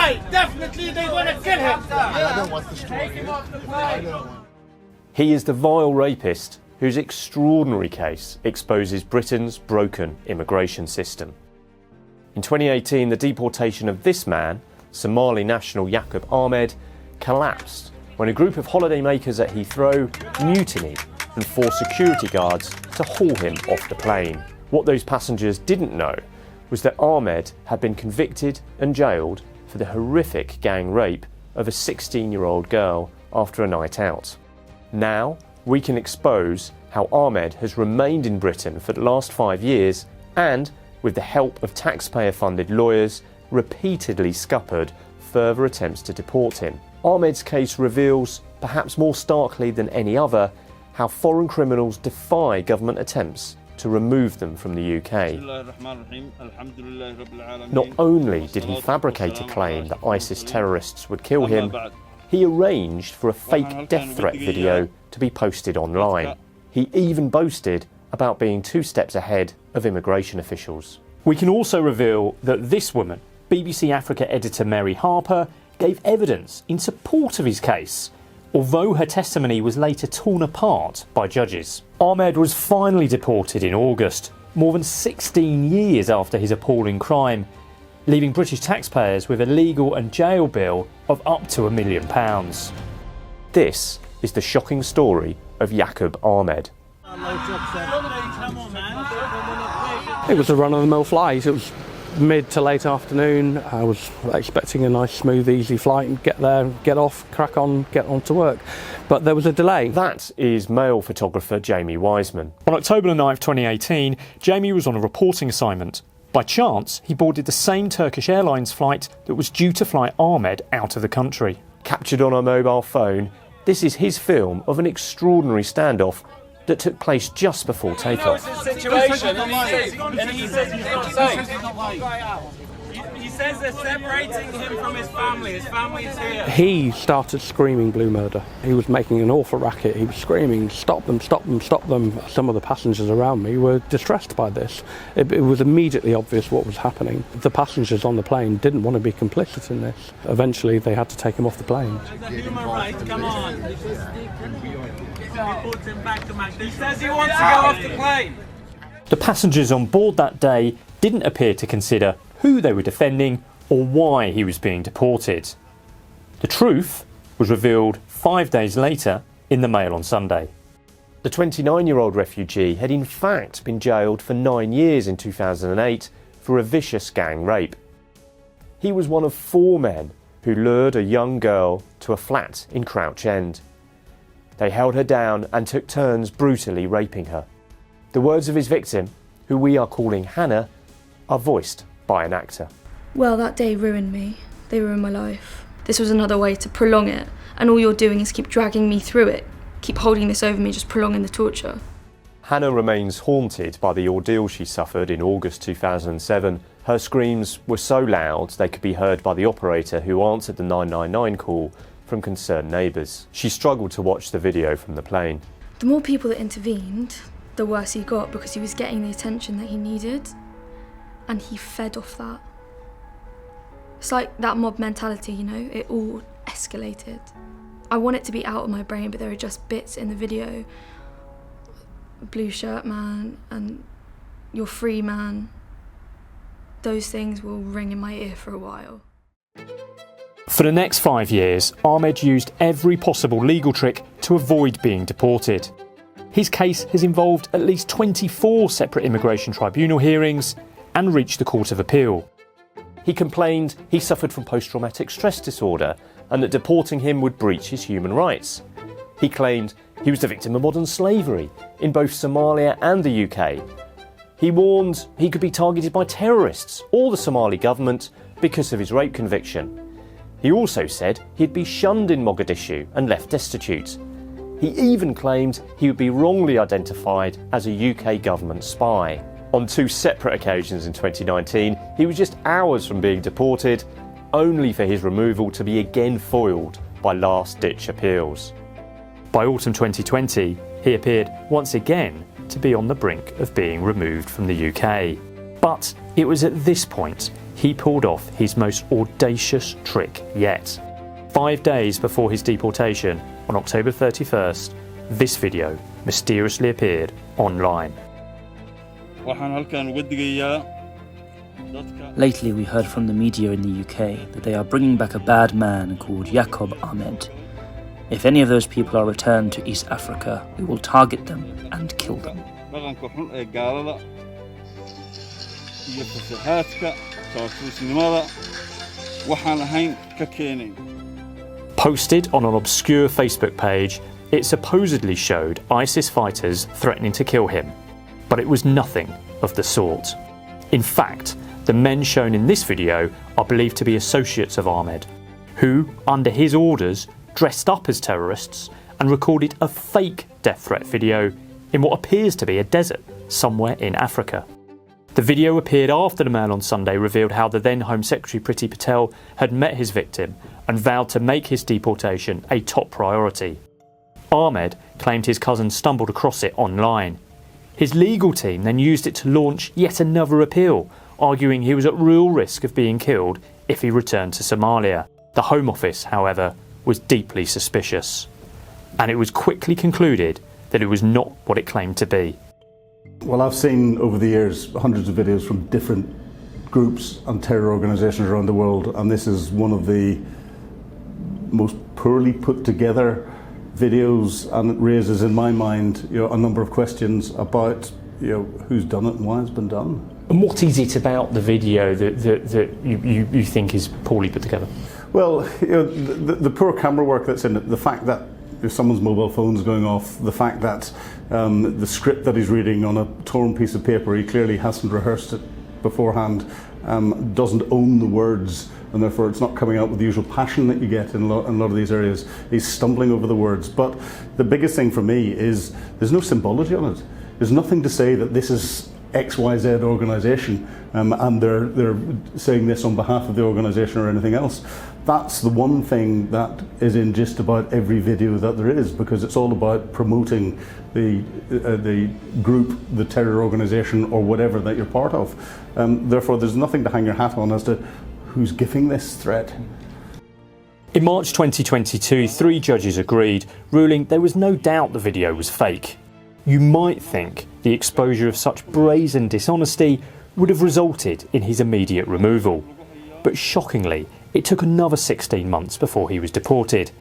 die. Definitely they're going to kill him. I don't want the story. He is the vile rapist whose extraordinary case exposes Britain's broken immigration system. In 2018, the deportation of this man, Somali national Yaqub Ahmed, collapsed when a group of holidaymakers at Heathrow mutinied and forced security guards to haul him off the plane. What those passengers didn't know was that Ahmed had been convicted and jailed for the horrific gang rape of a 16-year-old girl after a night out. Now we can expose how Ahmed has remained in Britain for the last 5 years and, with the help of taxpayer-funded lawyers, repeatedly scuppered further attempts to deport him. Ahmed's case reveals, perhaps more starkly than any other, how foreign criminals defy government attempts to remove them from the UK. Not only did he fabricate a claim that ISIS terrorists would kill him, he arranged for a fake death threat video to be posted online. He even boasted about being 2 steps ahead of immigration officials. We can also reveal that this woman, BBC Africa editor Mary Harper, gave evidence in support of his case, although her testimony was later torn apart by judges. Ahmed was finally deported in August, more than 16 years after his appalling crime, leaving British taxpayers with a legal and jail bill of up to £1 million. This is the shocking story of Yaqub Ahmed. It was a run-of-the-mill flight. It was mid to late afternoon. I was expecting a nice, smooth, easy flight and get there, get off, crack on, get on to work. But there was a delay. That is male photographer Jamie Wiseman. On October 9, 2018, Jamie was on a reporting assignment. By chance, he boarded the same Turkish Airlines flight that was due to fly Ahmed out of the country. Captured on a mobile phone, this is his film of an extraordinary standoff that took place just before takeoff. Situation, and he says he's not safe. He says they're separating him from his family. His family is here. He started screaming blue murder. He was making an awful racket. He was screaming, stop them, stop them, stop them. Some of the passengers around me were distressed by this. It was immediately obvious what was happening. The passengers on the plane didn't want to be complicit in this. Eventually they had to take him off the plane. Human rights, come on. He says he wants to go off the plane. The passengers on board that day didn't appear to consider who they were defending or why he was being deported. The truth was revealed 5 days later in the Mail on Sunday. The 29-year-old refugee had in fact been jailed for 9 years in 2008 for a vicious gang rape. He was one of 4 men who lured a young girl to a flat in Crouch End. They held her down and took turns brutally raping her. The words of his victim, who we are calling Hannah, are voiced by an actor. Well, that day ruined me. They ruined my life. This was another way to prolong it, and all you're doing is keep dragging me through it, keep holding this over me, just prolonging the torture. Hannah remains haunted by the ordeal she suffered in August 2007. Her screams were so loud they could be heard by the operator who answered the 999 call from concerned neighbours. She struggled to watch the video from the plane. The more people that intervened, the worse he got, because he was getting the attention that he needed, and he fed off that. It's like that mob mentality, you know, it all escalated. I want it to be out of my brain, but there are just bits in the video. Blue shirt man and you're free man. Those things will ring in my ear for a while. For the next 5 years, Ahmed used every possible legal trick to avoid being deported. His case has involved at least 24 separate immigration tribunal hearings and reached the Court of Appeal. He complained he suffered from post-traumatic stress disorder and that deporting him would breach his human rights. He claimed he was the victim of modern slavery in both Somalia and the UK. He warned he could be targeted by terrorists or the Somali government because of his rape conviction. He also said he'd be shunned in Mogadishu and left destitute. He even claimed he would be wrongly identified as a UK government spy. On 2 separate occasions in 2019, he was just hours from being deported, only for his removal to be again foiled by last-ditch appeals. By autumn 2020, he appeared once again to be on the brink of being removed from the UK. But it was at this point he pulled off his most audacious trick yet. 5 days before his deportation, on October 31st, this video mysteriously appeared online. Lately, we heard from the media in the UK that they are bringing back a bad man called Yaqub Ahmed. If any of those people are returned to East Africa, we will target them and kill them. Posted on an obscure Facebook page, it supposedly showed ISIS fighters threatening to kill him, but it was nothing of the sort. In fact, the men shown in this video are believed to be associates of Ahmed, who, under his orders, dressed up as terrorists and recorded a fake death threat video in what appears to be a desert somewhere in Africa. The video appeared after the Mail on Sunday revealed how the then Home Secretary Priti Patel had met his victim and vowed to make his deportation a top priority. Ahmed claimed his cousin stumbled across it online. His legal team then used it to launch yet another appeal, arguing he was at real risk of being killed if he returned to Somalia. The Home Office, however, was deeply suspicious, and it was quickly concluded that it was not what it claimed to be. Well, I've seen over the years hundreds of videos from different groups and terror organisations around the world, and this is one of the most poorly put together videos, and it raises in my mind a number of questions about who's done it and why it's been done. And what is it about the video that you think is poorly put together? Well, the poor camera work that's in it, the fact that someone's mobile phone's going off, the fact that the script that he's reading on a torn piece of paper, he clearly hasn't rehearsed it beforehand, doesn't own the words, and therefore it's not coming out with the usual passion that you get in a lot of these areas. He's stumbling over the words. But the biggest thing for me is there's no symbology on it. There's nothing to say that this is XYZ organisation and they're saying this on behalf of the organisation or anything else. That's the one thing that is in just about every video that there is, because it's all about promoting the group, the terror organisation or whatever that you're part of. Therefore there's nothing to hang your hat on as to who's giving this threat. In March 2022, 3 judges agreed, ruling there was no doubt the video was fake. You might think the exposure of such brazen dishonesty would have resulted in his immediate removal. But shockingly, it took another 16 months before he was deported.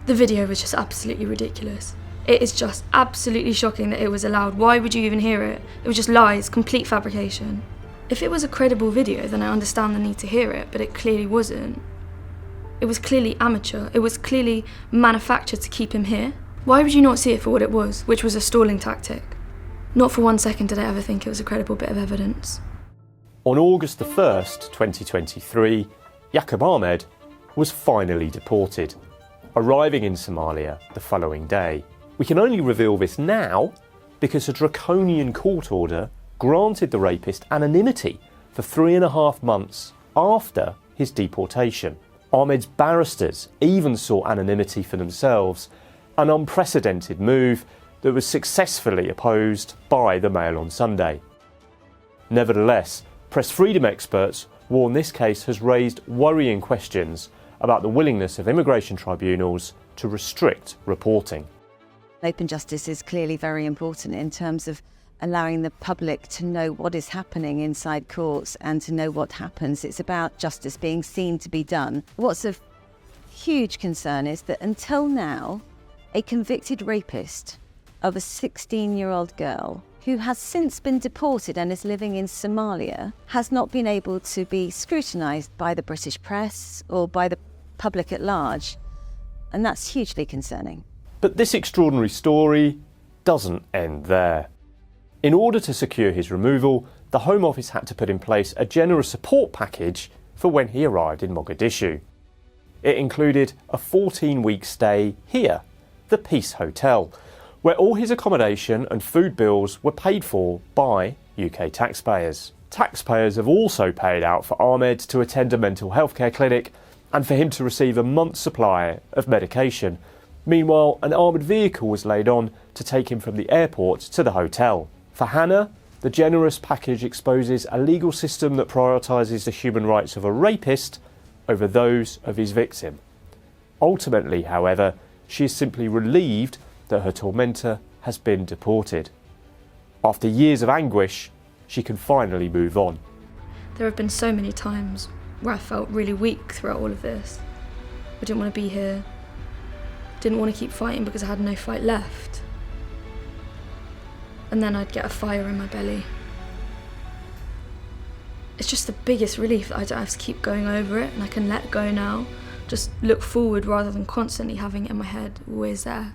The video was just absolutely ridiculous. It is just absolutely shocking that it was allowed. Why would you even hear it? It was just lies, complete fabrication. If it was a credible video, then I understand the need to hear it, but it clearly wasn't. It was clearly amateur. It was clearly manufactured to keep him here. Why would you not see it for what it was, which was a stalling tactic? Not for 1 second did I ever think it was a credible bit of evidence. On August the 1st, 2023, Yaqub Ahmed was finally deported, arriving in Somalia the following day. We can only reveal this now because a draconian court order granted the rapist anonymity for 3.5 months after his deportation. Ahmed's barristers even sought anonymity for themselves, an unprecedented move that was successfully opposed by the Mail on Sunday. Nevertheless, press freedom experts warn this case has raised worrying questions about the willingness of immigration tribunals to restrict reporting. Open justice is clearly very important in terms of allowing the public to know what is happening inside courts and to know what happens. It's about justice being seen to be done. What's of huge concern is that until now, a convicted rapist of a 16-year-old girl who has since been deported and is living in Somalia has not been able to be scrutinised by the British press or by the public at large, and that's hugely concerning. But this extraordinary story doesn't end there. In order to secure his removal, the Home Office had to put in place a generous support package for when he arrived in Mogadishu. It included a 14-week stay here, the Peace Hotel, where all his accommodation and food bills were paid for by UK taxpayers. Taxpayers have also paid out for Ahmed to attend a mental health care clinic and for him to receive a month's supply of medication. Meanwhile, an armoured vehicle was laid on to take him from the airport to the hotel. For Hannah, the generous package exposes a legal system that prioritises the human rights of a rapist over those of his victim. Ultimately, however, she is simply relieved that her tormentor has been deported. After years of anguish, she can finally move on. There have been so many times where I felt really weak throughout all of this. I didn't want to be here. Didn't want to keep fighting because I had no fight left. And then I'd get a fire in my belly. It's just the biggest relief that I don't have to keep going over it and I can let go now. Just look forward rather than constantly having it in my head, always there.